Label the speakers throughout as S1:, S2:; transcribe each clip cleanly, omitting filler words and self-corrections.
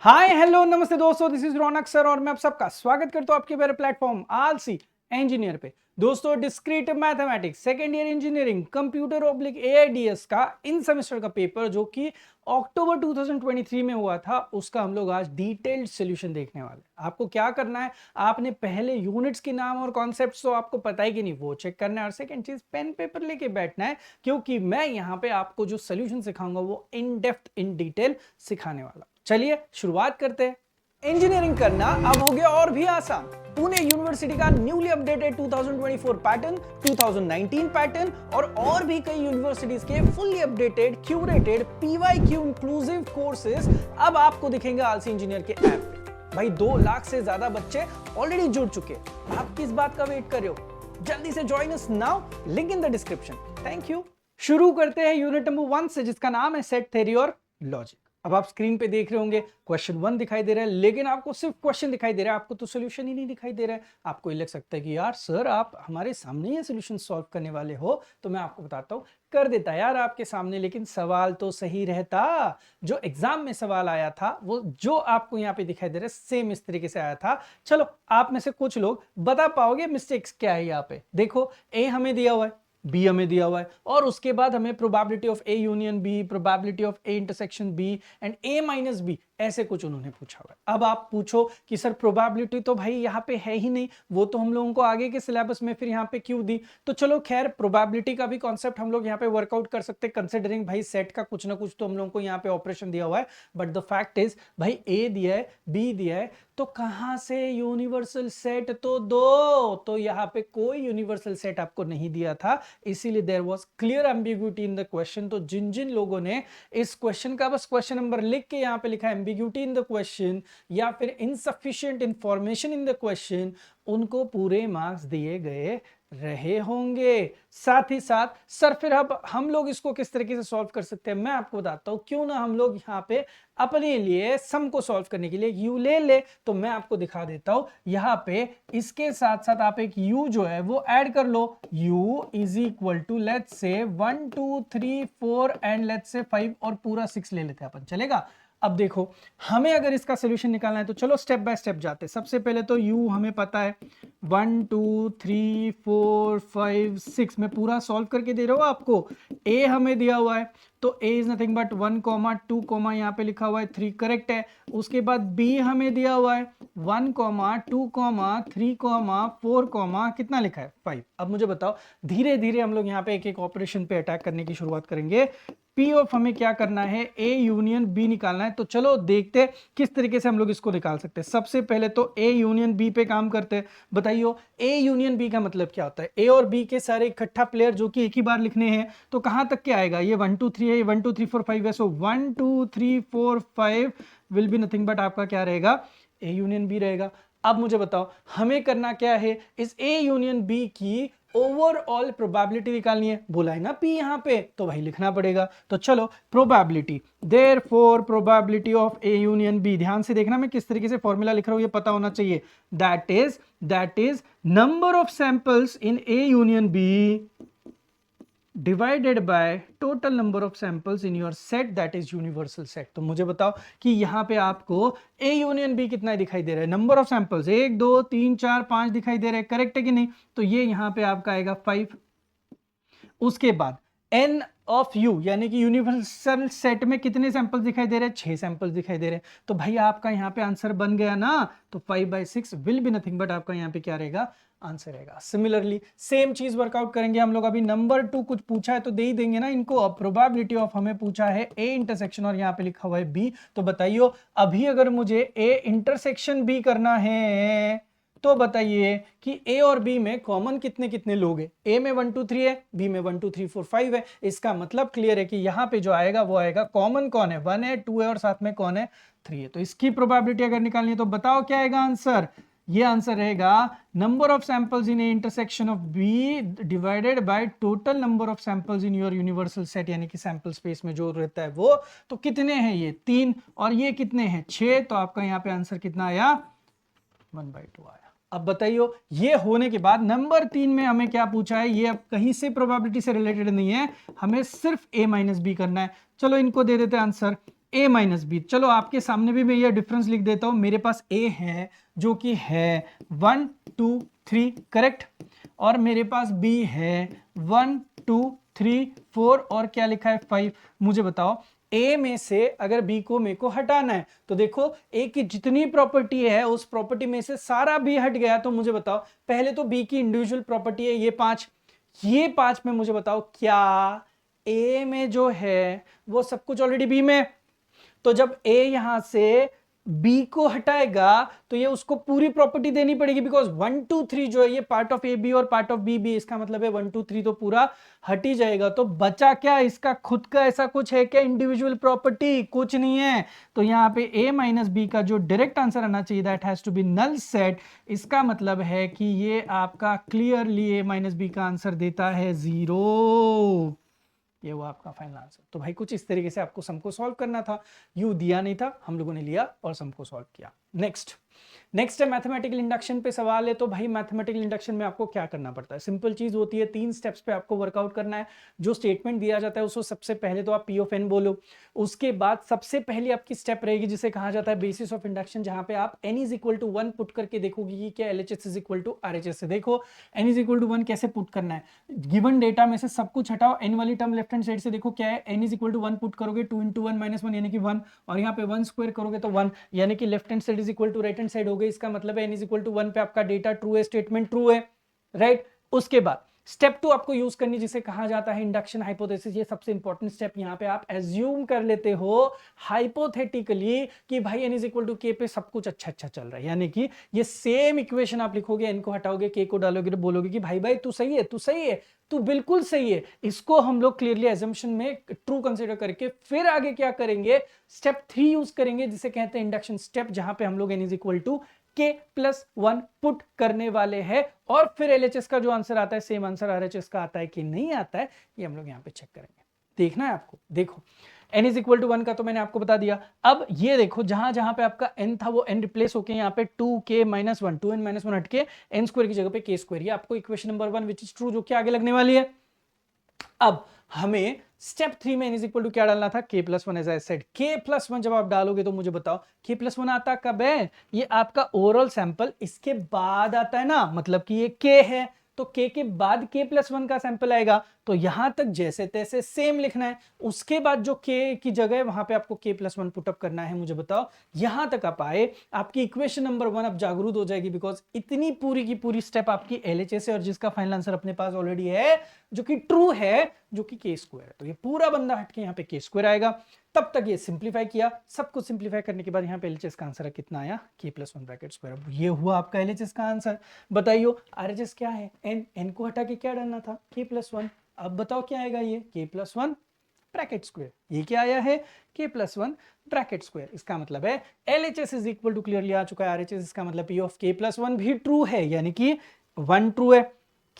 S1: Hi hello नमस्ते दोस्तों, this is Raunak sir और मैं आप सबका स्वागत करता हूं आपके मेरे प्लेटफॉर्म आलसी इंजीनियर पे। दोस्तों, discrete mathematics second year engineering computer oblique AIDS का इन सेमेस्टर का पेपर जो कि अक्टूबर 2023 में हुआ था, उसका हम लोग आज डिटेल्ड सॉल्यूशन देखने वाले हैं। आपको क्या करना है, आपने पहले यूनिट्स के नाम और कॉन्सेप्ट्स तो आपको पता ही कि नहीं, वो चेक करना है। और सेकंड चीज, पेन पेपर लेके बैठना है, क्योंकि मैं यहाँ पे आपको जो सोल्यूशन सिखाऊंगा वो इन डेप्थ इन डिटेल सिखाने वाला। चलिए शुरुआत करते हैं। इंजीनियरिंग करना अब हो गया और भी आसान। पुणे यूनिवर्सिटी का न्यूली अपडेटेड 2024 पैटर्न, 2019 पैटर्न और भी कई यूनिवर्सिटीज के fully updated curated PYQ inclusive courses अब आपको दिखेंगे आलसी इंजीनियर के ऐप पे। भाई 2 लाख से ज्यादा बच्चे ऑलरेडी जुड़ चुके हैं, आप किस बात का वेट कर रहे हो? जल्दी से join us now, link in the description. Thank you. शुरू करते हैं यूनिट नंबर 1 से, जिसका नाम है सेट थ्योरी और लॉजिक। अब आप स्क्रीन पे देख रहे होंगे क्वेश्चन 1 दिखाई दे रहा है, लेकिन आपको सिर्फ क्वेश्चन दिखाई दे रहा है, आपको तो सोल्यूशन ही नहीं दिखाई दे रहा है। आपको ये लग सकता है कि यार सर आप हमारे सामने ये सोल्यूशन सॉल्व करने वाले हो, तो मैं आपको बताता हूँ। कर देता यार आपके सामने, लेकिन सवाल तो सही रहता। जो एग्जाम में सवाल आया था वो जो आपको यहाँ पे दिखाई दे रहा है सेम इस तरीके से आया था। चलो आप में से कुछ लोग बता पाओगे मिस्टेक्स क्या है यहाँ पे। देखो, ए हमें दिया हुआ है, बी हमें दिया हुआ है, और उसके बाद हमें probability of A union B, probability of A intersection B and A minus B, ऐसे कुछ उन्होंने पूछा हुआ है। अब आप पूछो कि सर प्रोबेबिलिटी तो भाई यहाँ पे है ही नहीं, वो तो हम लोगों को आगे के सिलेबस में फिर यहाँ पे क्यों दी? तो चलो खैर, प्रोबेबिलिटी का भी कॉन्सेप्ट हम लोग यहाँ पे वर्कआउट कर सकते हैं, कंसिडरिंग भाई सेट का कुछ ना कुछ तो हम लोगों को यहाँ पे ऑपरेशन दिया हुआ है। बट द फैक्ट इज भाई ए दिया है, बी दिया है, तो कहां से यूनिवर्सल सेट तो दो। तो यहाँ पे कोई यूनिवर्सल सेट आपको नहीं दिया था, इसीलिए there was clear ambiguity in the question. तो जिन जिन लोगों ने इस क्वेश्चन का बस क्वेश्चन नंबर लिख के यहाँ पे लिखा एम्बिग्यूटी इन द क्वेश्चन या फिर insufficient information in the question, उनको पूरे मार्क्स दिए गए रहे होंगे। साथ ही साथ सर फिर अब हम लोग इसको किस तरीके से सॉल्व कर सकते हैं, मैं आपको बताता हूं। क्यों ना हम लोग यहाँ पे अपने लिए सम को सॉल्व करने के लिए यू ले ले, तो मैं आपको दिखा देता हूं। यहाँ पे इसके साथ साथ आप एक u जो है वो ऐड कर लो। u is equal to let's say 1 2 3 4 and let's say 5 और पूरा 6 ले लेते हैं अपन, चलेगा? अब देखो, हमें अगर इसका सोल्यूशन निकालना है तो चलो स्टेप बाय स्टेप जाते हैं। सबसे पहले तो u हमें पता है 1 2 3 4 5 6, मैं पूरा सॉल्व करके दे रहा हूं आपको। a हमें दिया हुआ है, तो a इज नथिंग बट 1 2 यहाँ पे लिखा हुआ है 3, करेक्ट है। उसके बाद b हमें दिया हुआ है 1 2 3 4 कितना लिखा है 5। अब मुझे बताओ, धीरे धीरे हम लोग यहाँ पे एक एक ऑपरेशन पे अटैक करने की शुरुआत करेंगे। P ऑफ हमें क्या करना है, A यूनियन B निकालना है। तो चलो देखते हैं किस तरीके से हम लोग इसको निकाल सकते हैं। सबसे पहले तो A यूनियन B पे काम करते हैं। बताइए A यूनियन B का मतलब क्या होता है? A और B के सारे इकट्ठा प्लेयर जो कि एक ही बार लिखने हैं, तो कहां तक क्या आएगा? ये 1 2 3 है, ये 1 2 3 4 5 है, सो 1 2 3 4 5 विल बी नथिंग बट आपका क्या रहेगा, A यूनियन B रहेगा। अब मुझे बताओ हमें करना क्या है, इस A यूनियन B की ओवरऑल प्रोबेबिलिटी निकालनी है। बोला है ना P यहां पे, तो वही लिखना पड़ेगा। तो चलो probability, therefore probability of A union B, ध्यान से देखना मैं किस तरीके से फॉर्मूला लिख रहा हूं, ये पता होना चाहिए। That is number of samples in A union B divided by total number of samples in your set, that is universal set. तो मुझे बताओ कि यहां पे आपको A यूनियन B कितना दिखाई दे रहा है? नंबर ऑफ सैंपल्स 1 2 3 4 5 दिखाई दे रहे हैं, करेक्ट है कि नहीं? तो ये यहां पे आपका आएगा 5। उसके बाद n ऑफ u यानी कि यूनिवर्सल सेट में कितने सैंपल्स दिखाई दे रहे हैं? 6 सैंपल्स दिखाई दे रहे हैं। तो भाई आपका यहाँ पे आंसर बन गया ना। तो 5/6 विल बी नथिंग बट आपका यहाँ पे क्या रहेगा, आंसर रहेगा। सिमिलरली सेम चीज वर्कआउट करेंगे हम लोग। अभी नंबर 2 कुछ पूछा है तो दे ही देंगे ना इनको। अब प्रोबेबिलिटी ऑफ हमें पूछा है A इंटरसेक्शन और यहाँ पे लिखा हुआ है B। तो बताइए अभी अगर मुझे A इंटरसेक्शन B करना है तो बताइए कि A और B में कॉमन कितने कितने लोग हैं? A में 1 2 3 है, B में 1 2 3 4 5 है। इसका मतलब क्लियर है कि यहाँ पे जो आएगा वो आएगा, कॉमन कौन है? 1 है, 2 है और साथ में कौन है? 3 है। तो इसकी प्रोबेबिलिटी अगर निकालनी है तो बताओ क्या आएगा आंसर? ये आंसर रहेगा number of samples in A intersection of B divided by total number of samples in your universal set, यानी कि सैंपल स्पेस में जो रहता है वो। तो कितने हैं ये? 3, और ये कितने हैं? 6। तो आपका यहाँ पे आंसर कितना आया? 1/2 आया। अब बताइए ये होने के बाद नंबर 3 में हमें क्या पूछा है? ये अब कहीं से प्रोबेबिलिटी से रिलेटेड नहीं है, हमें सिर्फ A माइनस बी करना है। चलो इनको दे देते हैं आंसर। ए माइनस बी, चलो आपके सामने भी मैं ये डिफरेंस लिख देता हूं। मेरे पास ए है जो कि है 1 2 3 करेक्ट, और मेरे पास बी है 1 2 3 4 और क्या लिखा है 5। मुझे बताओ ए में से अगर बी को मेरे को हटाना है तो देखो ए की जितनी प्रॉपर्टी है उस प्रॉपर्टी में से सारा बी हट गया, तो मुझे बताओ पहले तो बी की इंडिविजुअल प्रॉपर्टी है ये पांच में मुझे बताओ क्या ए में जो है वो सब कुछ ऑलरेडी बी में। तो जब ए यहां से बी को हटाएगा तो ये उसको पूरी प्रॉपर्टी देनी पड़ेगी, बिकॉज 1 2 3 जो है ये पार्ट ऑफ ए बी और पार्ट ऑफ बी बी, इसका मतलब है 1 2 3 तो पूरा हट ही जाएगा। तो बचा क्या इसका खुद का, ऐसा कुछ है क्या इंडिविजुअल प्रॉपर्टी? कुछ नहीं है। तो यहाँ पे ए माइनस बी का जो डायरेक्ट आंसर आना चाहिए that has to be null set. इसका मतलब है कि ये आपका क्लियरली ए माइनस बी का आंसर देता है 0। ये वो आपका फाइनल आंसर। तो भाई कुछ इस तरीके से आपको सम को सॉल्व करना था, यू दिया नहीं था, हम लोगों ने लिया और सम को सॉल्व किया। नेक्स्ट है मैथमेटिकल इंडक्शन पे सवाल है। तो भाई मैथमेटिकल इंडक्शन में आपको क्या करना पड़ता है? सिंपल चीज होती है, 3 स्टेप्स पे आपको वर्कआउट करना है। जो स्टेटमेंट दिया जाता है उसको सबसे पहले तो आप पी ऑफ एन बोलो, उसके बाद सबसे पहले आपकी स्टेप रहेगी जिसे कहा जाता है बेसिस ऑफ इंडक्शन, जहां पे आप n is equal to 1 put करके देखोगे कि क्या LHS is equal to RHS से। देखो n इज इक्वल टू 1 कैसे पुट करना है, गिवन डेटा में से सब कुछ हटाओ, n वाली टर्म लेफ्ट हैंड साइड से देखो क्या है, n is equal to 1 put करोगे 2 इंटू 1 माइनस 1 यानी कि 1, और यहाँ पे 1 स्क्वायर करोगे तो 1 यानी कि left hand side is equal to right hand side हो गई। इसका मतलब है n इज इक्वल टू 1 पे आपका डेटा ट्रू है, स्टेटमेंट ट्रू है, राइट। उसके बाद स्टेप 2 आपको यूज करनी जिसे कहा जाता है इंडक्शन हाइपोथेसिस। ये सबसे इंपॉर्टेंट स्टेप, यहां पे आप एज्यूम कर लेते हो हाइपोथेटिकली कि भाई n is equal to k पे सब कुछ अच्छा अच्छा चल रहा है, यानी कि ये सेम इक्वेशन आप लिखोगे, n को हटाओगे k को डालोगे तो बोलोगे कि भाई भाई तू सही है, तू सही है, तू बिल्कुल सही है। इसको हम लोग क्लियरली एजम्पशन में ट्रू कंसीडर करके फिर आगे क्या करेंगे, स्टेप 3 यूज करेंगे जिसे कहते हैं इंडक्शन स्टेप, जहां पे हम लोग n is equal to k plus 1 put करने वाले हैं, और फिर LHS का जो आंसर आता है सेम आंसर RHS का आता है कि नहीं आता है, ये हम लोग यहाँ पे चेक करेंगे। देखना है आपको, देखो n इज इक्वल टू 1 का तो मैंने आपको बता दिया। अब ये देखो जहां जहां पे आपका n था वो n रिप्लेस होके यहाँ पे 2k माइनस 1, 2n माइनस 1 हटके n स्क्वायर की जगह पे k स्क्वायर, ये आपको equation number 1 which is true जो कि आगे लगने वाली है। अब हमें स्टेप 3 में n इज इक्वल टू क्या डालना था, k plus 1, as I said k plus 1 जब आप डालोगे तो मुझे बताओ k प्लस 1 आता कब है, ये आपका ओवरऑल सैंपल इसके बाद आता है ना, मतलब कि ये k है तो k के बाद k प्लस 1 का सैंपल आएगा, तो यहां तक जैसे तैसे सेम लिखना है। उसके बाद जो k की जगह है वहां पे आपको k प्लस 1 पुटअप करना है। मुझे बताओ यहां तक आप आए, आपकी इक्वेशन नंबर 1 अब जागरूक हो जाएगी, बिकॉज इतनी पूरी की पूरी स्टेप आपकी LHS है और जिसका फाइनल आंसर अपने पास ऑलरेडी है जो कि ट्रू है, जो कि k स्क्वायर है। तो ये पूरा बंदा हटके यहाँ पे k स्क्वायर आएगा। तब तक ये सिंप्लीफाई किया, सब कुछ सिंप्लीफाई करने के बाद यहाँ पे LHS का आंसर कितना आया, k प्लस 1 ब्रैकेट स्क्वायर। ये हुआ आपका LHS का आंसर। बताइए RHS क्या है, n को हटा के क्या डालना था, k प्लस 1। अब बताओ क्या आएगा, ये k प्लस 1 ब्रैकेट स्क्वायर। ये क्या आया है, k प्लस 1 ब्रैकेट स्क्वायर। इसका मतलब है LHS is equal to clearly आ चुका है RHS। इसका मतलब p ऑफ k प्लस 1 भी ट्रू है, यानी कि 1 ट्रू है,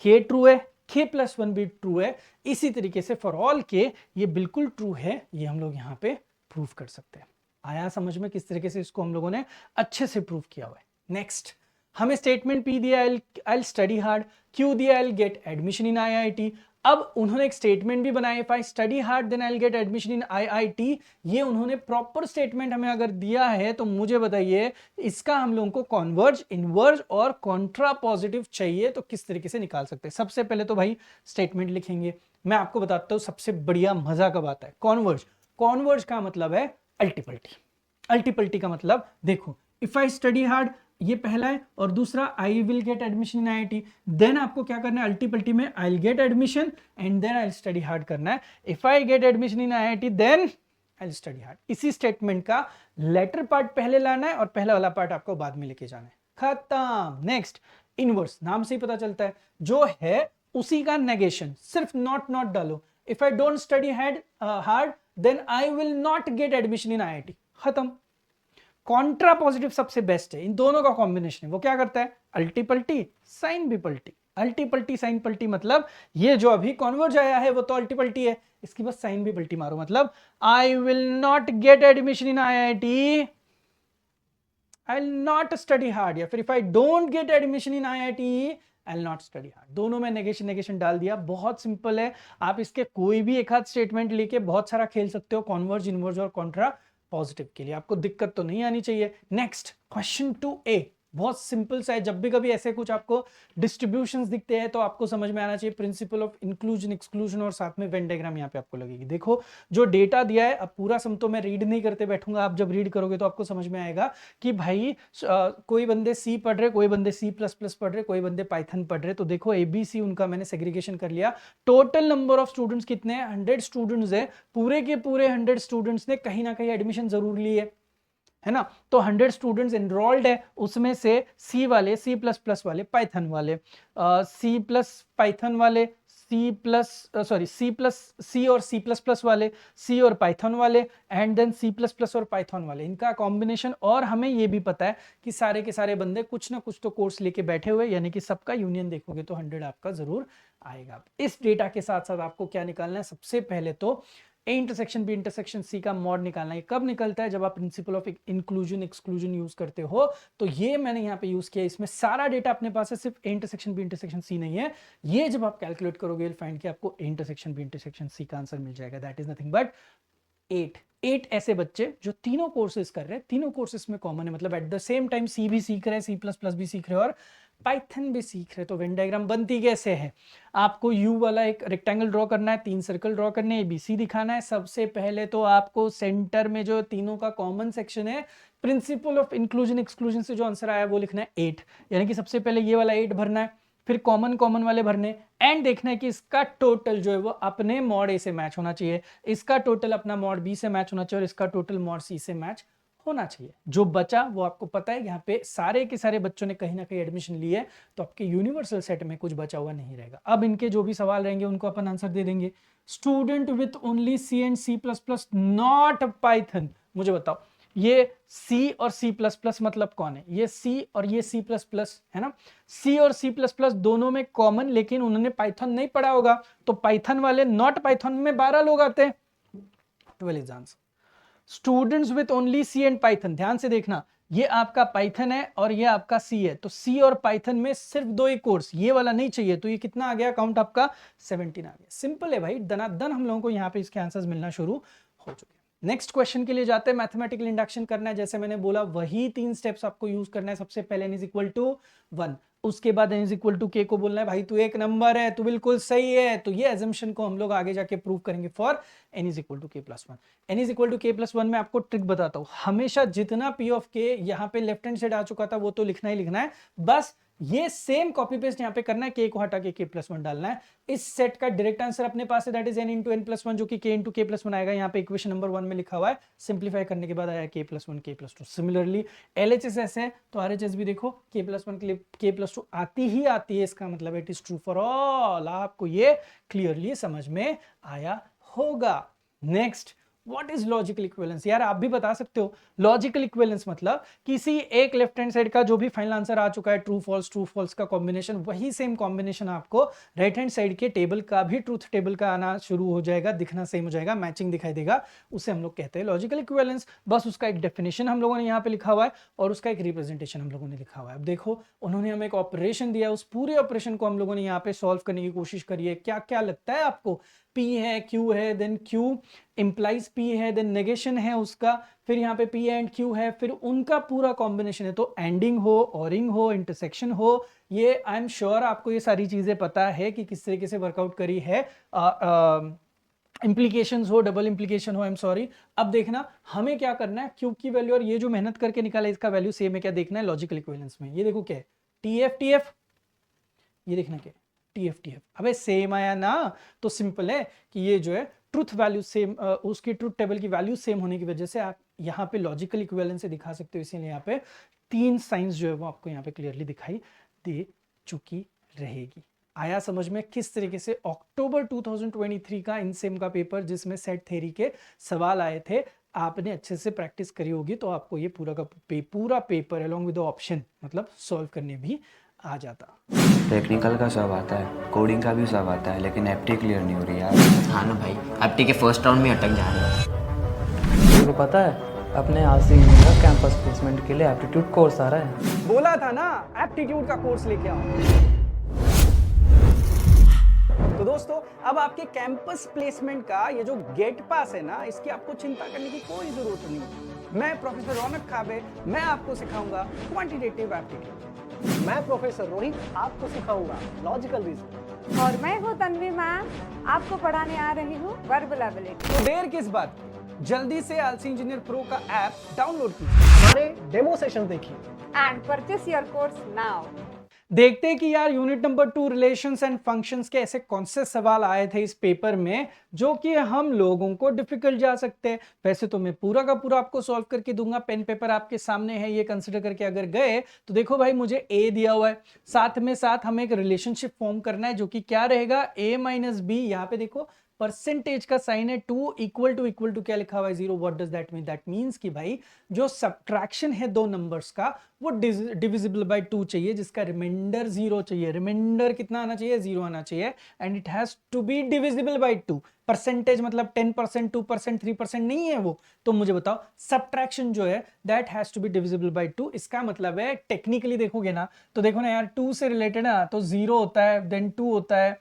S1: k ट्रू है, k प्लस 1 भी ट्रू है। इसी तरीके से फॉर ऑल k ये बिल्कुल ट्रू है, ये हम लोग यहाँ पे प्रूव कर सकते हैं। आया समझ में किस तरीके से इसको हम लोगों ने अच्छे से प्रूव किया हुआ है। नेक्स्ट हमें स्टेटमेंट P दिया, I'll स्टडी हार्ड, Q दिया, I'll gate admission in IIT। अब उन्होंने एक स्टेटमेंट भी बनाया, if I study hard then I will get admission in IIT। ये उन्होंने प्रॉपर स्टेटमेंट हमें अगर दिया है तो मुझे बताइए इसका हम लोगों को कॉन्वर्ज, इनवर्ज और कॉन्ट्रा पॉजिटिव चाहिए तो किस तरीके से निकाल सकते हैं। सबसे पहले तो भाई स्टेटमेंट लिखेंगे। मैं आपको बताता हूं सबसे बढ़िया मजा कब आता है, कॉन्वर्ज। कॉन्वर्ज का मतलब है अल्टीपल्टी। अल्टीपल्टी का मतलब देखो, इफ आई स्टडी हार्ड ये पहला है, और दूसरा I will get admission in IIT। Then आपको क्या करना है, अल्टीपल्टी में I will get admission and then I will study hard करना है। If I get admission in IIT then I will study hard. इसी स्टेटमेंट का लेटर पार्ट पहले लाना है और पहला वाला पार्ट आपको बाद में लेके जाना है। खत्म। नेक्स्ट इनवर्स, नाम से ही पता चलता है जो है उसी का नेगेशन, सिर्फ नॉट डालो। If I don't study hard then I will not get admission in IIT। खत्म। कॉन्ट्रा पॉजिटिव सबसे बेस्ट है, इन दोनों का कॉम्बिनेशन है। वो क्या करता है, अल्टी पल्टी साइन भी पल्टी। अल्टी पल्टी साइन पल्टी मतलब ये जो अभी कॉन्वर्ज आया है वो तो अल्टी पल्टी है, इसकी बस साइन भी पल्टी मारो। मतलब आई will not get admission in IIT, I will not study hard, या फिर if I don't get admission in IIT I will not study hard. दोनों में नेगेशन डाल दिया। बहुत सिंपल है, आप इसके कोई भी एक आध स्टेटमेंट लेके बहुत सारा खेल सकते हो, कॉन्वर्ज, इनवर्ज और कॉन्ट्रा पॉजिटिव के लिए, आपको दिक्कत तो नहीं आनी चाहिए। नेक्स्ट क्वेश्चन 2A, बहुत सिंपल सा है। जब भी कभी ऐसे कुछ आपको डिस्ट्रीब्यूशंस दिखते हैं तो आपको समझ में आना चाहिए प्रिंसिपल ऑफ इंक्लूजन एक्सक्लूजन, और साथ में वेन डायग्राम यहाँ पे आपको लगेगी। देखो जो डेटा दिया है, अब पूरा सम तो मैं रीड नहीं करते बैठूंगा, आप जब रीड करोगे तो आपको समझ में आएगा कि भाई कोई बंदे सी पढ़ रहे, कोई बंदे C++ पढ़ रहे, कोई बंदे पाइथन पढ़ रहे। तो देखो ABC उनका मैंने सेग्रीगेशन कर लिया। टोटल नंबर ऑफ स्टूडेंट्स कितने हैं? 100 स्टूडेंट्स है। पूरे के पूरे 100 स्टूडेंट्स ने कहीं ना कहीं एडमिशन जरूर ली है ना। तो 100 स्टूडेंट्स एनरोल्ड है, उसमें से C वाले, C++ वाले, पाइथन वाले, पाइथन वाले, C और C++ वाले, C और पाइथन वाले, एंड देन C++ और पाइथन वाले, इनका कॉम्बिनेशन। और हमें ये भी पता है कि सारे के सारे बंदे कुछ ना कुछ तो कोर्स लेके बैठे हुए, यानी कि सबका यूनियन देखोगे तो 100 आपका जरूर आएगा। इस डेटा के साथ साथ आपको क्या निकालना है? सबसे पहले तो A intersection B intersection C का मॉड निकालना है। कब निकलता है? जब आप principle of inclusion exclusion use करते हो। तो ये मैंने यहाँ पे यूज किया, इसमें सारा डेटा अपने पास है, सिर्फ A intersection B intersection C नहीं है। ये जब आप कैलकुलेट करोगे फाइंड कि आपको A intersection B intersection C का आंसर मिल जाएगा। दैट इज नथिंग बट 8 ऐसे बच्चे जो तीनों कोर्सेज कर रहे हैं, तीनों कोर्सेज में कॉमन है, मतलब at the same time C भी सीख रहे हैं, C++ भी सीख रहे हैं और पाइथन भी सीख रहे। तो वेन डायग्राम बनती कैसे है? आपको U वाला एक रेक्टेंगल ड्रॉ करना है, 3 सर्कल ड्रॉ करने हैं, ABC दिखाना है। सबसे पहले तो आपको सेंटर में जो तीनों का कॉमन सेक्शन है, प्रिंसिपल ऑफ इंक्लूजन एक्सक्लूजन से जो आंसर आया वो लिखना है 8, यानी कि सबसे पहले ये वाला 8 भरना है, फिर कॉमन वाले भरने, एंड देखना है कि इसका टोटल जो है वो अपने मॉड A से मैच होना चाहिए, इसका टोटल अपना मॉड B से मैच होना चाहिए, और इसका टोटल मॉड C से मैच होना चाहिए। जो बचा वो आपको पता है, यहाँ पे सारे के सारे बच्चों ने कहीं ना कहीं एडमिशन ली है, तो आपके यूनिवर्सल सेट में कुछ बचा हुआ नहीं रहेगा। अब इनके जो भी सवाल रहेंगे उनको अपन आंसर दे देंगे। Student with only C and C++ not Python, मुझे बताओ ये C और C++ मतलब कौन है? ये C और ये C++ है ना। C और C++ दोनों में कॉमन, लेकिन उन्होंने पाइथन नहीं पढ़ा होगा, तो पाइथन वाले नॉट पाइथन में 12 लोग आते हैं। 12 is answer. Students with only C and Python, ध्यान से देखना, ये आपका पाइथन है और ये आपका C है, तो C और पाइथन में सिर्फ 2 ही कोर्स, ये वाला नहीं चाहिए, तो ये कितना आ गया काउंट आपका? 17 आ गया। सिंपल है भाई, दनादन हम लोगों को यहाँ पे इसके आंसर्स मिलना शुरू हो चुके हैं। नेक्स्ट क्वेश्चन के लिए जाते हैं। मैथमेटिकल इंडक्शन करना है, जैसे मैंने बोला वही 3 स्टेप्स आपको यूज करना है। सबसे पहले n = 1, उसके बाद n = k को बोलना है भाई तू एक नंबर है, तू बिल्कुल सही है। तो ये एजम्पशन को हम लोग आगे जाके प्रूव करेंगे for n = k+1। n = k+1 में आपको ट्रिक बताता हूं, हमेशा जितना p ऑफ k यहाँ पे लेफ्ट हैंड साइड आ चुका था वो तो लिखना ही लिखना है, बस ये सेम कॉपी पेस्ट यहाँ पे करना है, k को हटा के k+1 डालना है। इस सेट का डायरेक्ट आंसर अपने पास है, दैट इज n × n+1, जो कि k × k+1 आएगा। यहाँ पे इक्वेशन नंबर 1 में लिखा हुआ है, सिंप्लीफाई करने के बाद आया k+1 k+2। सिमिलरली LHS ऐसे है तो RHS भी देखो k+1 के लिए k+2 आती ही आती है, इसका मतलब it is true for all. आपको ये क्लियरली समझ में आया होगा। Next, what is logical equivalence? यार आप भी बता सकते हो। लॉजिकल इक्विवेलेंस मतलब किसी एक लेफ्ट हैंड साइड का जो भी फाइनल आंसर आ चुका है, ट्रू फॉल्स का कॉम्बिनेशन, वही सेम कॉम्बिनेशन आपको राइट हैंड साइड के टेबल का भी, ट्रूथ टेबल का आना शुरू हो जाएगा, दिखना सेम हो जाएगा, मैचिंग दिखाई देगा, उसे हम लोग कहते हैं लॉजिकल इक्विवेलेंस। बस उसका एक डेफिनेशन हम लोगों ने यहाँ पे लिखा हुआ है और उसका एक रिप्रेजेंटेशन हम लोगों ने लिखा हुआ है। अब देखो उन्होंने हमें एक ऑपरेशन दिया, उस पूरे ऑपरेशन को हम लोगों ने यहाँ पे सॉल्व करने की कोशिश करी है। क्या क्या लगता है आपको? P है, Q है, देन Q इंप्लाइज P है, देन नेगेशन है उसका, फिर यहाँ पे P एंड Q है, फिर उनका पूरा कॉम्बिनेशन है। तो एंडिंग हो, ऑरिंग हो, इंटरसेक्शन हो, ये आई एम श्योर आपको ये सारी चीजें पता है कि किस तरीके से वर्कआउट करी है। इंप्लीकेशंस हो, डबल इंप्लीकेशन हो, आई एम सॉरी। अब देखना हमें क्या करना है, Q की वैल्यू और ये जो मेहनत करके निकाला इसका वैल्यू सेम है क्या देखना है लॉजिकल इक्विवेलेंस में। ये देखो क्या है, TF, ये देखना क्या है TF। अबे सेम आया ना, तो सिंपल है कि ये जो है ट्रुथ वैल्यू सेम, उसकी ट्रुथ टेबल की वैल्यू सेम होने की वजह से आप यहाँ पे लॉजिकल इक्विवेलेंस से दिखा सकते हो। इसीलिए यहाँ पे 3 साइंस जो है वो आपको यहाँ पे क्लियरली दिखाई दे चुकी रहेगी। आया समझ में किस तरीके से अक्टूबर 2023 का इनसेम का पेपर, जिसमें सेट थ्योरी के सवाल आए थे, आपने अच्छे से प्रैक्टिस करी होगी तो आपको ये पूरा का पूरा पेपर अलॉन्ग विद ऑप्शन मतलब सॉल्व करने भी आ जाता।
S2: टेक्निकल का सब आता है, कोडिंग का भी सब आता है, लेकिन एप्टी क्लियर नहीं हो रही यार।
S3: हाँ ना भाई, एप्टी के फर्स्ट राउंड में अटक जा रहे हैं।
S4: तुमको पता है अपने आरसी का कैंपस प्लेसमेंट के लिए एप्टीट्यूड कोर्स आ रहा है।
S1: बोला था ना एप्टीट्यूड का कोर्स लेके आओ। तो दोस्तों अब आपके कैंपस प्लेसमेंट का ये जो गेट पास है ना, इसकी आपको चिंता करने की कोई जरूरत नहीं। मैं प्रोफेसर रौनक खाबे, मैं आपको सिखाऊंगा क्वांटिटेटिव एप्टीट्यूड।
S5: मैं प्रोफेसर रोहित आपको सिखाऊंगा लॉजिकल रीजनिंग।
S6: और मैं हूँ तन्वी मैम, आपको पढ़ाने आ रही हूँ वर्बल एबिलिटी।
S1: तो देर किस बात की? जल्दी से आलसी इंजीनियर प्रो का ऐप डाउनलोड कीजिए,
S5: हमारे डेमो सेशन देखिए
S6: and purchase your course now.
S1: देखते हैं कि यार unit number 2 relations and functions के ऐसे कौन से सवाल आए थे इस पेपर में जो कि हम लोगों को डिफिकल्ट जा सकते हैं। वैसे तो मैं पूरा का पूरा आपको सॉल्व करके दूंगा, पेन पेपर आपके सामने है, ये कंसिडर करके अगर गए तो देखो भाई मुझे ए दिया हुआ है, साथ में साथ हमें एक रिलेशनशिप फॉर्म करना है जो कि क्या रहेगा, a माइनस बी। यहाँ पे देखो परसेंटेज का साइन है, 2 इक्वल टू क्या लिखा हुआ है, 0। What does that mean? That means कि भाई जो सब्ट्रैक्शन है दो नंबर्स का वो डिविजिबल बाय 2 चाहिए, जिसका रिमाइंडर 0 चाहिए। रिमाइंडर कितना आना चाहिए? 0 आना चाहिए, and it has to be divisible by 2। Percentage मतलब 10%, 2%, 3% नहीं है वो। तो मुझे बताओ सब्ट्रैक्शन जो है that has to be divisible by 2। इसका मतलब है टेक्निकली देखोगे ना तो देखो ना यार 2 से रिलेटेड है ना, तो 0 होता है, देन 2 होता है।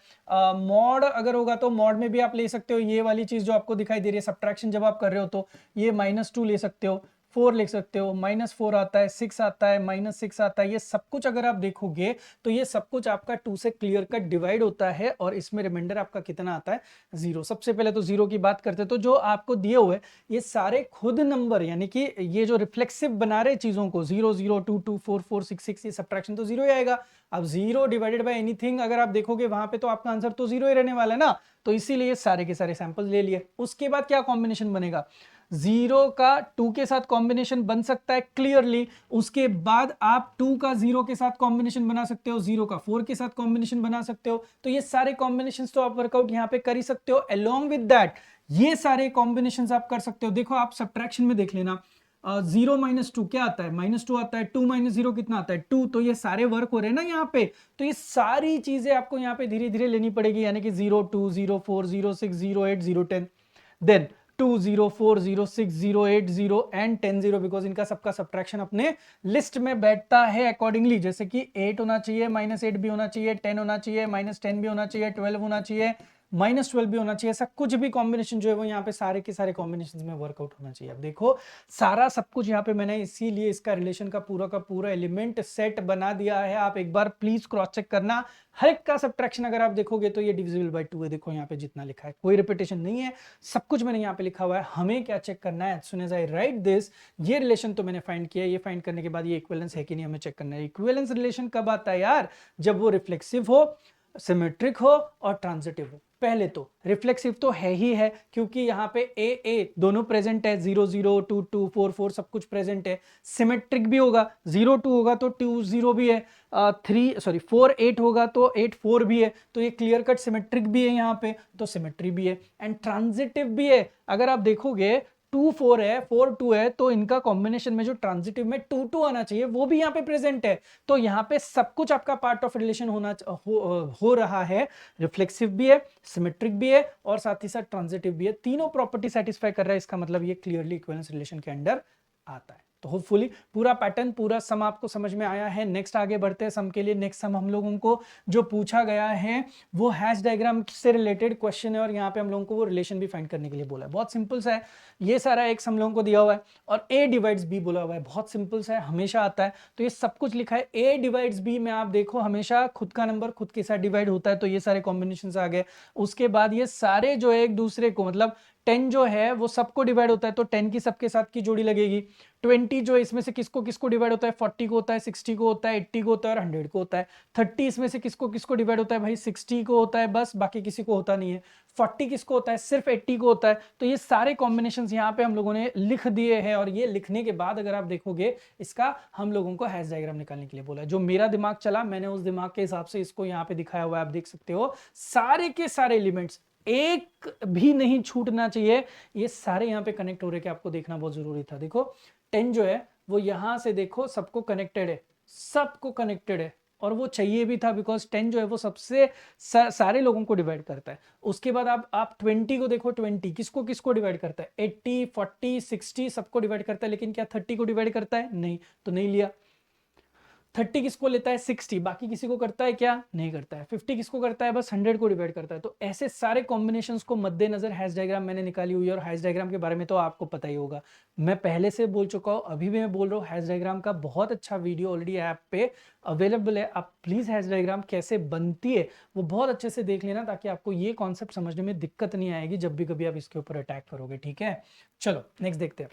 S1: मॉड अगर होगा तो मॉड में भी आप ले सकते हो ये वाली चीज जो आपको दिखाई दे रही है, सब्ट्रैक्शन जब आप कर रहे हो तो ये -2 ले सकते हो, 4 लिख सकते हो, -4 आता है, 6 आता है, -6 आता है। ये सब कुछ अगर आप देखोगे तो ये सब कुछ आपका 2 से क्लियर कट डिवाइड होता है और इसमें रिमाइंडर आपका कितना आता है? 0। सबसे पहले तो 0 की बात करते हैं, तो जो आपको दिए हुए ये सारे खुद नंबर, यानी कि ये जो रिफ्लेक्सिव बना रहे चीजों को 0 0 2 2 4 4 6 6, ये सब्ट्रैक्शन तो 0 ही आएगा। अब 0 डिवाइडेड बाय एनीथिंग अगर आप देखोगे वहां पे तो आपका आंसर तो 0 ही रहने वाला है ना, तो इसीलिए सारे के सारे सैंपल ले लिए। उसके बाद क्या कॉम्बिनेशन बनेगा? 0 का 2 के साथ कॉम्बिनेशन बन सकता है क्लियरली। उसके बाद आप 2 का 0 के साथ कॉम्बिनेशन बना सकते हो, 0 का 4 के साथ कॉम्बिनेशन बना सकते हो। तो ये सारे कॉम्बिनेशंस तो आप वर्कआउट यहाँ पे कर ही सकते हो। अलोंग विद दैट ये सारे कॉम्बिनेशंस आप कर सकते हो। देखो आप सब्ट्रैक्शन में देख लेना, 0 - 2 क्या आता है? -2 आता है। 2 - 0 कितना आता है? 2। तो ये सारे वर्क हो रहे हैं ना यहाँ पे, तो ये सारी चीजें आपको यहाँ पे धीरे धीरे लेनी पड़ेगी, यानी कि 0 2 0 4 0 6 0 8 0 10, देन 2 0 4 0 6 0 8 0 एंड 10 0, बिकॉज इनका सबका सब्ट्रैक्शन अपने लिस्ट में बैठता है अकॉर्डिंगली। जैसे कि 8 होना चाहिए, -8 भी होना चाहिए, 10 होना चाहिए, -10 भी होना चाहिए, 12 होना चाहिए, -12 भी होना चाहिए। ऐसा कुछ भी कॉम्बिनेशन जो है वो यहाँ पे सारे के सारे कॉम्बिनेशन में वर्कआउट होना चाहिए। अब देखो सारा सब कुछ यहाँ पे मैंने इसीलिए इसका रिलेशन का पूरा एलिमेंट सेट बना दिया है। आप एक बार प्लीज क्रॉस चेक करना, हर एक का सब्ट्रैक्शन अगर आप देखोगे तो ये डिविजिबल बाय 2 है। देखो यहाँ पे जितना लिखा है, कोई रिपीटेशन नहीं है, सब कुछ मैंने यहाँ पे लिखा हुआ है। हमें क्या चेक करना है? as soon as I write this, ये रिलेशन तो मैंने फाइंड किया है, ये फाइंड करने के बाद ये इक्विवेलेंस है कि नहीं हमें चेक करना है। इक्विवेलेंस रिलेशन कब आता है यार? जब वो रिफ्लेक्सिव हो, सिमेट्रिक हो और ट्रांजिटिव हो। पहले तो रिफ्लेक्सिव तो है ही है क्योंकि यहाँ पे ए ए दोनों प्रेजेंट है, 0 0 2 2 4 4 सब कुछ प्रेजेंट है। सिमेट्रिक भी होगा, 0 2 होगा तो 2 0 भी है, 4 8 होगा तो 8 4 भी है। तो ये क्लियर कट सिमेट्रिक भी है, यहाँ पे तो सिमेट्री भी है एंड ट्रांजिटिव भी है। अगर आप देखोगे 2 4 है, 4 2 है, तो इनका कॉम्बिनेशन में जो ट्रांजिटिव में 2 2 आना चाहिए वो भी यहाँ पे प्रेजेंट है। तो यहाँ पे सब कुछ आपका पार्ट ऑफ रिलेशन हो रहा है। रिफ्लेक्सिव भी है, सिमेट्रिक भी है और साथ ही साथ ट्रांजिटिव भी है। तीनों प्रॉपर्टी सेटिस्फाई कर रहा है, इसका मतलब ये क्लियरली इक्विवेलेंस रिलेशन के अंडर आता है। तो होपफुली पूरा पैटर्न, पूरा सम आपको समझ में आया है। नेक्स्ट आगे बढ़ते हैं सम के लिए। नेक्स्ट सम हम लोगों को जो पूछा गया है वो हैश डायग्राम से रिलेटेड क्वेश्चन है और यहाँ पे हम लोगों को वो रिलेशन भी फाइंड करने के लिए बोला है। बहुत सिंपल सा है, ये सारा एक हम लोगों को दिया हुआ है और ए डिवाइड्स बी बोला हुआ है। बहुत सिंपल सा है, हमेशा आता है। तो ये सब कुछ लिखा है ए डिवाइड्स बी में, आप देखो हमेशा खुद का नंबर खुद के साथ डिवाइड होता है। तो ये सारे कॉम्बिनेशन आ गए। उसके बाद ये सारे जो है एक दूसरे को, मतलब 10 जो है वो सबको डिवाइड होता है तो 10 की सबके साथ की जोड़ी लगेगी। 20 जो इसमें से किसको किसको डिवाइड होता है? 40 को होता है, 60 को होता है, 80 को होता है और 100 को होता है। 30 इसमें से किसको किसको डिवाइड होता है? भाई 60 को होता है बस, बाकी किसी को होता नहीं है। 40 किसको होता है? सिर्फ 80 को होता है। तो ये सारे कॉम्बिनेशंस यहाँ पे हम लोगों ने लिख दिए हैं और ये लिखने के बाद अगर आप देखोगे इसका हम लोगों को हैश डायग्राम निकालने के लिए बोला है। जो मेरा दिमाग चला मैंने उस दिमाग के हिसाब से इसको यहाँ पे दिखाया हुआ है, आप देख सकते हो। सारे के सारे एलिमेंट्स एक भी नहीं छूटना चाहिए, ये सारे यहाँ पे कनेक्ट हो रहे हैं, आपको देखना बहुत जरूरी था। देखो 10 जो है वो यहां से देखो सबको कनेक्टेड है, सबको कनेक्टेड है और वो चाहिए भी था बिकॉज 10 जो है वो सबसे सारे लोगों को डिवाइड करता है। उसके बाद आप 20 को देखो, 20 किसको किसको डिवाइड करता है? 80 40 60 सबको डिवाइड करता है, लेकिन क्या 30 को डिवाइड करता है? नहीं, तो नहीं लिया। 30 किसको लेता है 60, बाकी किसी को करता है क्या, नहीं करता है। 50 किसको करता है, बस 100 को डिवाइड करता है। तो ऐसे सारे कॉम्बिनेशंस को मद्देनजर हैश डायग्राम मैंने निकाली हुई है, और हैश डायग्राम के बारे में तो आपको पता ही होगा, मैं पहले से बोल चुका हूँ, अभी भी मैं बोल रहा हूँ। हैश डायग्राम का बहुत अच्छा वीडियो ऑलरेडी ऐप पे अवेलेबल है, आप प्लीज हैश डायग्राम कैसे बनती है वो बहुत अच्छे से देख लेना, ताकि आपको ये कॉन्सेप्ट समझने में दिक्कत नहीं आएगी जब भी कभी आप इसके ऊपर अटैक करोगे, ठीक है। चलो नेक्स्ट देखते हैं।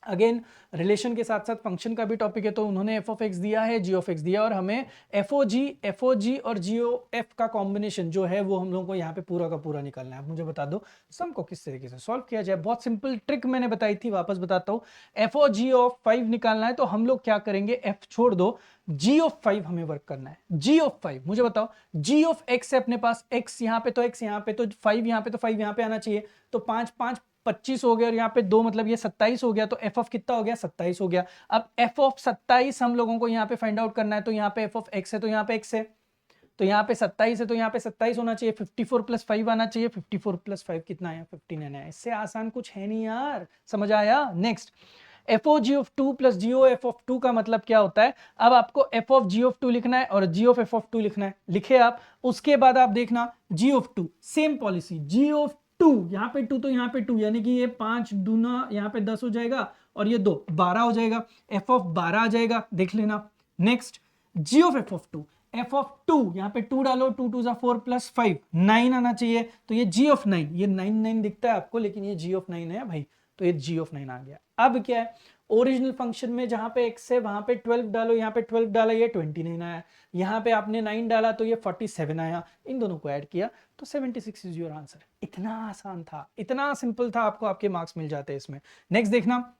S1: अगेन रिलेशन के साथ साथ फंक्शन का भी टॉपिक है, तो उन्होंने एफ ऑफ एक्स दिया है, जी ऑफ एक्स दिया, और हमें एफ ओ जी और जी ओ एफ का कॉम्बिनेशन जो है वो हम लोगों को यहाँ पे पूरा का पूरा निकालना है। आप मुझे बता दो सम को किस तरीके से सॉल्व किया जाए। बहुत सिंपल ट्रिक मैंने बताई थी, वापस बताता हूँ। एफ ओ जी ऑफ 5 निकालना है, तो हम लोग क्या करेंगे, एफ छोड़ दो, जी ऑफ 5 हमें वर्क करना है। जी ऑफ 5 मुझे बताओ, जी ऑफ एक्स है अपने पास, एक्स यहाँ पे तो एक्स यहाँ पे, तो 5 यहाँ पे, तो 5 यहाँ पे आना चाहिए, तो 5 5 25 हो गया, और यहाँ पे 2 मतलब ये 27 हो गया, तो एफ ऑफ कितना हो गया, 27 हो गया। अब एफ ऑफ 27 हम लोगों को यहाँ पे फाइंड आउट करना है, तो यहाँ पे एफ ऑफ एक्स है, तो यहाँ पे एक्स है, तो यहाँ पे 27 है, तो यहाँ पे 27 होना चाहिए, 54 प्लस 5 आना चाहिए, 54 प्लस 5 कितना आया, 59 आया। इससे आसान कुछ है नहीं यार, समझ आया। Next, f o g of 2 plus g o f of 2 का मतलब क्या होता है। अब आपको एफ ऑफ जी ऑफ 2 लिखना है और जी ऑफ एफ ऑफ 2 लिखना है, लिखे आप। उसके बाद आप देखना G of 2, same policy, G of 2 यहाँ पे 2 तो यहाँ पे 2, यानी कि ये 5 दूना यहाँ पे 10 हो जाएगा, और ये 2 12 हो जाएगा, एफ ऑफ 12 आ जाएगा, देख लेना। Next, g of f of 2, f of 2 यहाँ पे 2 डालो, 2 2 जा 4 प्लस 5 9 आना चाहिए, तो ये जी ऑफ 9, ये 9 9 दिखता है आपको, लेकिन ये जी ऑफ 9 है भाई, तो ये जी ऑफ 9 आ गया। अब क्या है, ओरिजिनल फंक्शन में जहां पे x है वहां पे 12 डालो, यहाँ पे 12 डाला, ये 29 आया, यहाँ पे आपने 9 डाला तो ये 47 आया, इन दोनों को ऐड किया तो 76 इज योर आंसर। इतना आसान था, इतना सिंपल था, आपको आपके मार्क्स मिल जाते हैं इसमें। नेक्स्ट देखना,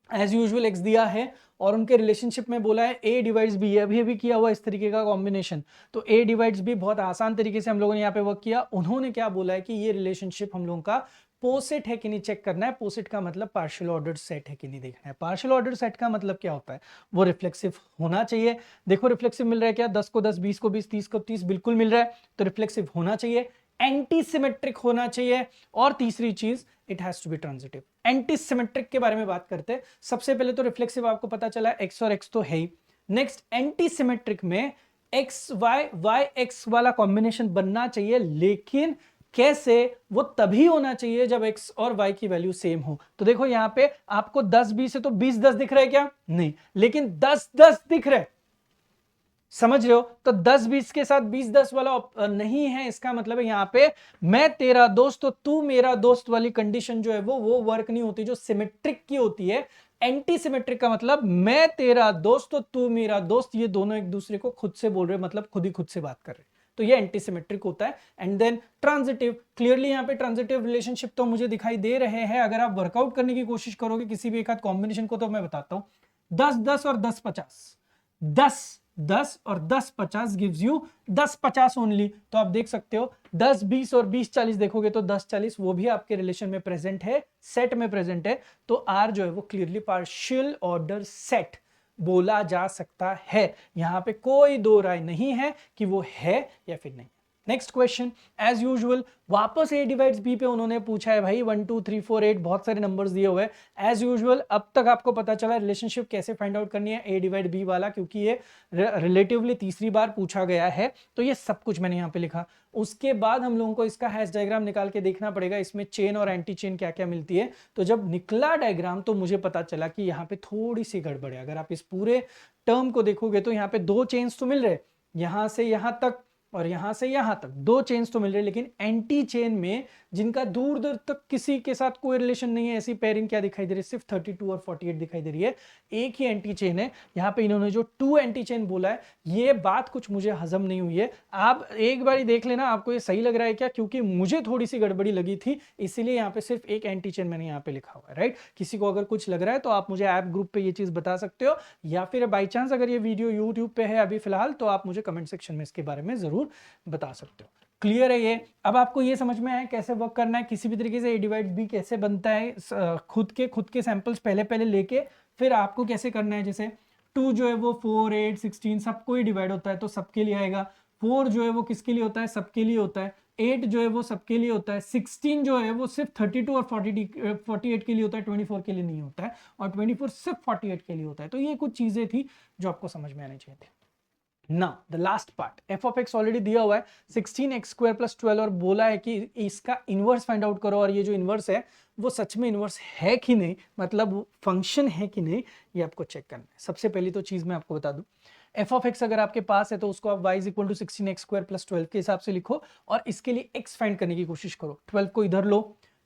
S1: एज यूजुअल एक्स दिया है और उनके रिलेशनशिप में बोला है a डिवाइड्स b, अभी अभी किया हुआ इस तरीके का कॉम्बिनेशन, तो a डिवाइड्स b बहुत आसान तरीके से हम लोगों ने यहाँ पे वर्क किया। उन्होंने क्या बोला है कि ये रिलेशनशिप हम लोगों का पोसेट है कि नहीं चेक करना है। पोसेट का मतलब पार्शियल ऑर्डर सेट है कि नहीं देखना है। पार्शियल ऑर्डर सेट का मतलब क्या होता है, वो रिफ्लेक्सिव होना चाहिए। देखो रिफ्लेक्सिव मिल रहा है क्या, 10 को 10, 20 को 20, 30 को 30 बिल्कुल मिल रहा है, तो रिफ्लेक्सिव होना चाहिए, एंटी सिमेट्रिक होना चाहिए, और तीसरी चीज it has to be transitive. Antisymmetric के बारे में बात करते हैं। सबसे पहले तो रिफ्लेक्सिव आपको पता चला एक्स और एक्स तो है ही। नेक्स्ट, एंटी सिमेट्रिक में एक्स वाई वाई एक्स वाला कॉम्बिनेशन बनना चाहिए, लेकिन कैसे, वो तभी होना चाहिए जब x और y की वैल्यू सेम हो। तो देखो यहाँ पे आपको 10 20 है तो 20 10 दिख रहा है क्या, नहीं, लेकिन 10 10 दिख रहा है, समझ रहे हो। तो 10 20 के साथ 20 10 वाला नहीं है, इसका मतलब है यहाँ पे मैं तेरा दोस्त तो तू मेरा दोस्त वाली कंडीशन जो है वो वर्क नहीं होती, जो सिमेट्रिक की होती है। एंटी सिमेट्रिक का मतलब मैं तेरा दोस्त तो तू मेरा दोस्त, ये दोनों एक दूसरे को खुद से बोल रहे, मतलब खुद ही खुद से बात कर रहे, तो ये एंटी सिमेट्रिक होता है। एंड देन ट्रांजिटिव, क्लियरली यहाँ पे ट्रांजिटिव रिलेशनशिप तो मुझे दिखाई दे रहे हैं। अगर आप वर्कआउट करने की कोशिश करोगे किसी भी एक आध कॉम्बिनेशन को, तो मैं बताता हूं 10 10 और 10 50, 10 10 और 10 50 गिव्स यू 10 50 ओनली। तो आप देख सकते हो 10 20 और 20 40 देखोगे तो 10 40 वो भी आपके रिलेशन में प्रेजेंट है, सेट में प्रेजेंट है। तो आर जो है वो क्लियरली पार्शियल ऑर्डर सेट बोला जा सकता है। यहां पे कोई दो राय नहीं है कि वो है या फिर नहीं। नेक्स्ट क्वेश्चन, एज यूजुअल वापस a डिवाइड्स b पे उन्होंने पूछा है भाई 1 2 3 4 8 बहुत सारे नंबर्स दिए हुए हैं। एज यूजुअल अब तक आपको पता चला रिलेशनशिप कैसे फाइंड आउट करनी है a डिवाइड b वाला, क्योंकि ये रिलेटिवली तीसरी बार पूछा गया है, तो ये सब कुछ मैंने यहाँ पे लिखा। उसके बाद हम लोगों को इसका हैश डायग्राम निकाल के देखना पड़ेगा, इसमें चेन और एंटी चेन क्या क्या मिलती है। तो जब निकला डायग्राम तो मुझे पता चला कि यहाँ पे थोड़ी सी गड़बड़ है। अगर आप इस पूरे टर्म को देखोगे तो यहाँ पे 2 चेन्स तो मिल रहे, यहां से यहां तक और यहां से यहां तक 2 चेन्स तो मिल रहे, लेकिन एंटी चेन में जिनका दूर दूर तक किसी के साथ कोई रिलेशन नहीं है, ऐसी पेयरिंग क्या दिखाई दे रही है, सिर्फ 32 और 48 दिखाई दे रही है। एक ही एंटी चेन है। यहाँ पे इन्होंने जो 2 एंटी चेन बोला है, ये बात कुछ मुझे हजम नहीं हुई है। आप एक बार देख लेना आपको ये सही लग रहा है क्या, क्योंकि मुझे थोड़ी सी गड़बड़ी लगी थी, इसीलिए यहाँ पे सिर्फ एक एंटी चेन मैंने यहाँ पे लिखा हुआ है, राइट। किसी को अगर कुछ लग रहा है तो आप मुझे ऐप ग्रुप पे ये चीज बता सकते हो, या फिर बाई चांस अगर ये वीडियो यूट्यूब पे है अभी फिलहाल तो आप मुझे कमेंट सेक्शन में इसके बारे में जरूर बता सकते हो। क्लियर है ये। अब आपको ये समझ में आया कैसे वर्क करना है, किसी भी तरीके से a डिवाइड b कैसे बनता है, खुद के सैंपल्स पहले लेके फिर आपको कैसे करना है। जैसे 2 जो है वो 4 8 16 सबको ही डिवाइड होता है तो सबके लिए आएगा। 4 जो है वो किसके लिए होता है, सबके लिए होता है। 8 जो है वो सबके लिए होता है। 16 जो है वो सिर्फ 32 और 48 के लिए होता है, 24 के लिए नहीं होता है, और 24 सिर्फ 48 के लिए होता है। तो ये कुछ चीजें थी जो आपको समझ में आनी चाहिए थी। ना the last part F of x already दिया हुआ है 16x² + 12 और बोला है कि इसका इनवर्स फाइंड आउट करो और ये जो इनवर्स है वो सच में इनवर्स है कि नहीं, मतलब फंक्शन है कि नहीं, ये आपको चेक करना है। सबसे पहली तो चीज मैं आपको बता दूं, एफ ऑफ एक्स अगर आपके पास है तो उसको आप y = 16x² + 12 के हिसाब से लिखो और इसके लिए x फाइंड करने की कोशिश करो। 12 को इधर लो,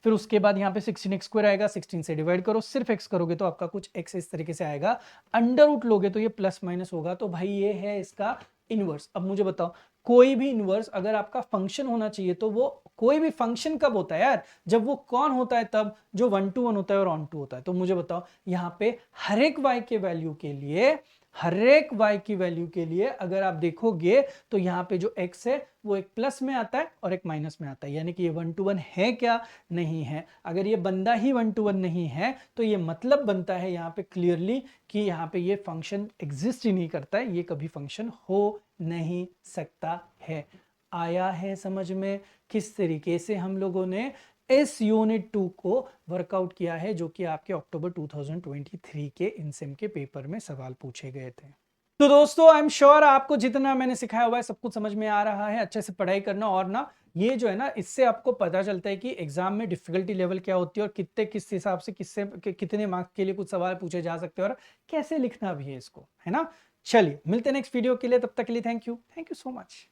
S1: फिर उसके बाद यहाँ पे 16x² आएगा, 16 से डिवाइड करो, सिर्फ x करोगे तो आपका कुछ x इस तरीके से आएगा, अंडर रूट लोगे तो ये प्लस माइनस होगा। तो भाई ये है इसका इनवर्स। अब मुझे बताओ, कोई भी इनवर्स अगर आपका फंक्शन होना चाहिए तो वो कोई भी फंक्शन कब होता है यार, जब वो कौन होता है, तब जो 1 to 1 होता है और ऑन टू होता है। तो मुझे बताओ यहाँ पे हर एक y के वैल्यू के लिए, हर एक y की वैल्यू के लिए अगर आप देखोगे तो यहाँ पे जो x है वो एक प्लस में आता है और एक माइनस में आता है, यानी कि ये 1 to 1 है क्या, नहीं है। अगर ये बंदा ही 1 to 1 नहीं है तो ये मतलब बनता है यहाँ पे क्लियरली कि यहाँ पे ये फंक्शन एग्जिस्ट ही नहीं करता है, ये कभी फंक्शन हो नहीं सकता है। आया है समझ में किस तरीके से हम लोगों ने इस यूनिट 2 को वर्कआउट किया है, जो कि आपके अक्टूबर 2023 के इनसेम के पेपर में सवाल पूछे गए थे। तो दोस्तों आई एम श्योर आपको जितना मैंने सिखाया हुआ है सब कुछ समझ में आ रहा है। अच्छे से पढ़ाई करना, और ना ये जो है ना, इससे आपको पता चलता है कि एग्जाम में डिफिकल्टी लेवल क्या होती है और कितने किस हिसाब से कितने मार्क्स के लिए कुछ सवाल पूछे जा सकते हैं और कैसे लिखना भी है इसको, है ना। चलिए मिलते हैं नेक्स्ट वीडियो के लिए, तब तक के लिए थैंक यू सो मच।